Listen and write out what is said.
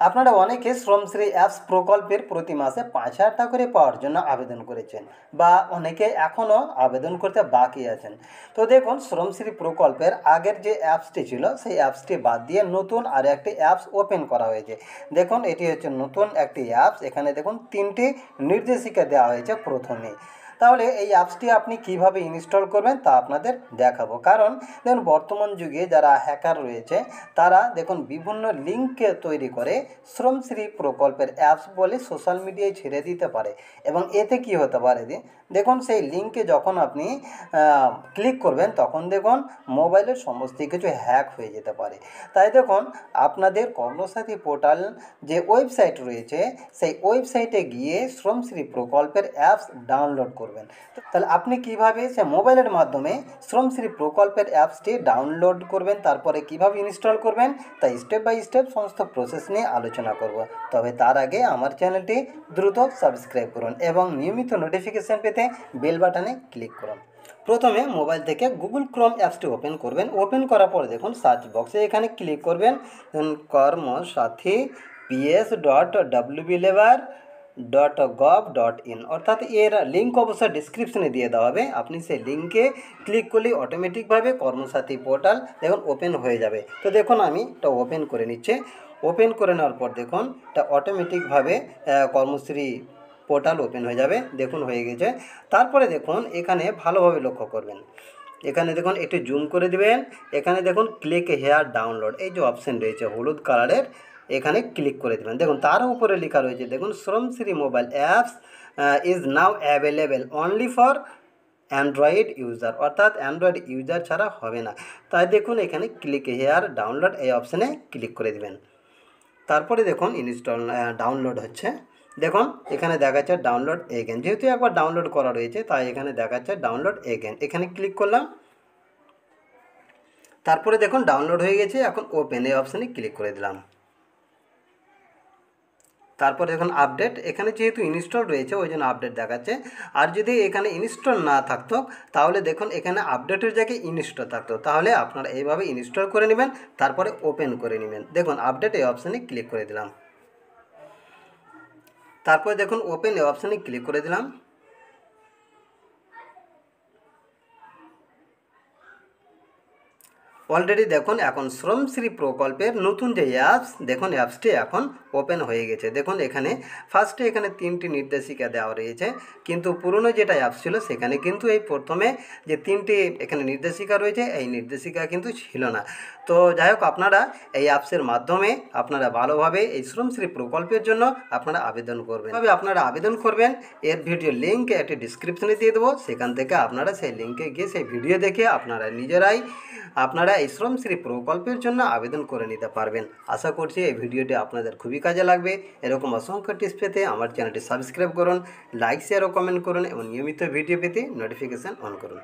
আপনারা অনেকে শ্রমশ্রী অ্যাপস প্রকল্পের প্রতি মাসে 5,000 টাকা করে পাওয়ার জন্য আবেদন করেছেন, বা অনেকে এখনও আবেদন করতে বাকি আছেন। তো দেখুন, শ্রমশ্রী প্রকল্পের আগের যে অ্যাপসটি ছিল সেই অ্যাপসটি বাদ দিয়ে নতুন আর একটি অ্যাপস ওপেন করা হয়েছে। দেখুন, এটি হচ্ছে নতুন একটি অ্যাপস। এখানে দেখুন 3টি নির্দেশিকা দেওয়া হয়েছে প্রথমে। তাহলে এই অ্যাপসটি আপনি কিভাবে ইনস্টল করবেন তা আপনাদের দেখাবো। কারণ দেখুন, বর্তমান যুগে যারা হ্যাকার রয়েছে তারা দেখুন বিভিন্ন লিঙ্ককে তৈরি করে শ্রমশ্রী প্রকল্পের অ্যাপস বলে সোশ্যাল মিডিয়ায় ছেড়ে দিতে পারে। এবং এতে কি হতে পারে, দেখুন সেই লিঙ্কে যখন আপনি ক্লিক করবেন তখন দেখুন মোবাইলের সমস্ত কিছু হ্যাক হয়ে যেতে পারে। তাই দেখুন, আপনাদের কর্মসাথী পোর্টাল যে ওয়েবসাইট রয়েছে সেই ওয়েবসাইটে গিয়ে শ্রমশ্রী প্রকল্পের অ্যাপস ডাউনলোড করবেন। তাহলে আপনি কিভাবে সে মোবাইলের মাধ্যমে শ্রমশ্রী প্রকল্পের অ্যাপসটি ডাউনলোড করবেন, তারপরে কিভাবে ইনস্টল করবেন, তাই স্টেপ বাই স্টেপ সমস্ত প্রসেস নিয়ে আলোচনা করব। তবে তার আগে আমার চ্যানেলটি দ্রুত সাবস্ক্রাইব করুন এবং নিয়মিত নোটিফিকেশান পেতে বেল বাটনে ক্লিক করুন। প্রথমে মোবাইল থেকে গুগল ক্রোম অ্যাপসটি ওপেন করবেন। ওপেন করার পর দেখুন সার্চ বক্সে এখানে ক্লিক করবেন। কর্মসাথী ps.wblever.gov.in, অর্থাৎ এর লিঙ্ক অবশ্যই ডিসক্রিপশনে দিয়ে দেওয়া হবে। আপনি সেই লিঙ্কে ক্লিক করলেই অটোমেটিকভাবে কর্মসাথী পোর্টাল দেখুন ওপেন হয়ে যাবে। তো দেখুন আমি এটা ওপেন করে নিচ্ছি। ওপেন করে নেওয়ার পর দেখুন এটা অটোমেটিকভাবে কর্মশ্রী পোর্টাল ওপেন হয়ে যাবে। দেখুন হয়ে গেছে। তারপরে দেখুন এখানে ভালোভাবে লক্ষ্য করবেন, এখানে দেখুন একটু জুম করে দিবেন। এখানে দেখুন ক্লিক হেয়ার ডাউনলোড, এই যে অপশান রয়েছে হলুদ কালারের, এখানে ক্লিক করে দেবেন। দেখুন তার উপরে লেখা রয়েছে, দেখুন Shramashree mobile apps is now available only for Android user, অর্থাৎ অ্যান্ড্রয়েড ইউজার ছাড়া হবে না। তাই দেখুন এখানে ক্লিক হেয়ার ডাউনলোড এই অপশানে ক্লিক করে দেবেন। তারপরে দেখুন ডাউনলোড হচ্ছে। দেখুন এখানে দেখাচ্ছে ডাউনলোড এগেন, যেহেতু একবার ডাউনলোড করা রয়েছে তাই এখানে দেখাচ্ছে ডাউনলোড এগেন। এখানে ক্লিক করলাম। তারপরে দেখুন ডাউনলোড হয়ে গেছে। এখন ওপেন এই অপশানে ক্লিক করে দিলাম। তারপর দেখুন আপডেট, এখানে যেহেতু ইনস্টল রয়েছে ওই জন্য আপডেট দেখাচ্ছে। আর যদি এখানে ইনস্টল না থাকতো তাহলে দেখুন এখানে আপডেটের জায়গায় ইনস্টল থাকতো, তাহলে আপনারা এইভাবে ইনস্টল করে নেবেন, তারপরে ওপেন করে নেবেন। দেখুন আপডেট এই অপশানে ক্লিক করে দিলাম। তারপরে দেখুন ওপেন এই অপশানে ক্লিক করে দিলাম। অলরেডি দেখুন এখন শ্রমশ্রী প্রকল্পের নতুন যে অ্যাপস, দেখুন অ্যাপসটি এখন ওপেন হয়ে গেছে। দেখুন এখানে ফার্স্টে এখানে 3টি নির্দেশিকা দেওয়া রয়েছে, কিন্তু পুরনো যেটা অ্যাপস ছিল সেখানে কিন্তু এই প্রথমে যে 3টি এখানে নির্দেশিকা রয়েছে এই নির্দেশিকা কিন্তু ছিল না। তো যাই হোক, আপনারা এই অ্যাপসের মাধ্যমে আপনারা ভালোভাবে এই শ্রমশ্রী প্রকল্পের জন্য আপনারা আবেদন করবেন। তবে আপনারা আবেদন করবেন এর ভিডিও লিঙ্ক একটি ডিসক্রিপশনে দিয়ে দেবো, সেখান থেকে আপনারা সেই লিঙ্কে গিয়ে সেই ভিডিও দেখে আপনারা নিজেরাই এই শ্রমশ্রী প্রকল্পের জন্য আবেদন করে নিতে পারবেন। আশা করছি এই ভিডিওটি আপনাদের খুবই কাজে লাগবে। এরকম অসংখ্য টিপস পেতে আমার চ্যানেলটি সাবস্ক্রাইব করুন, লাইক শেয়ার ও কমেন্ট করুন এবং নিয়মিত ভিডিও পেতে নোটিফিকেশান অন করুন।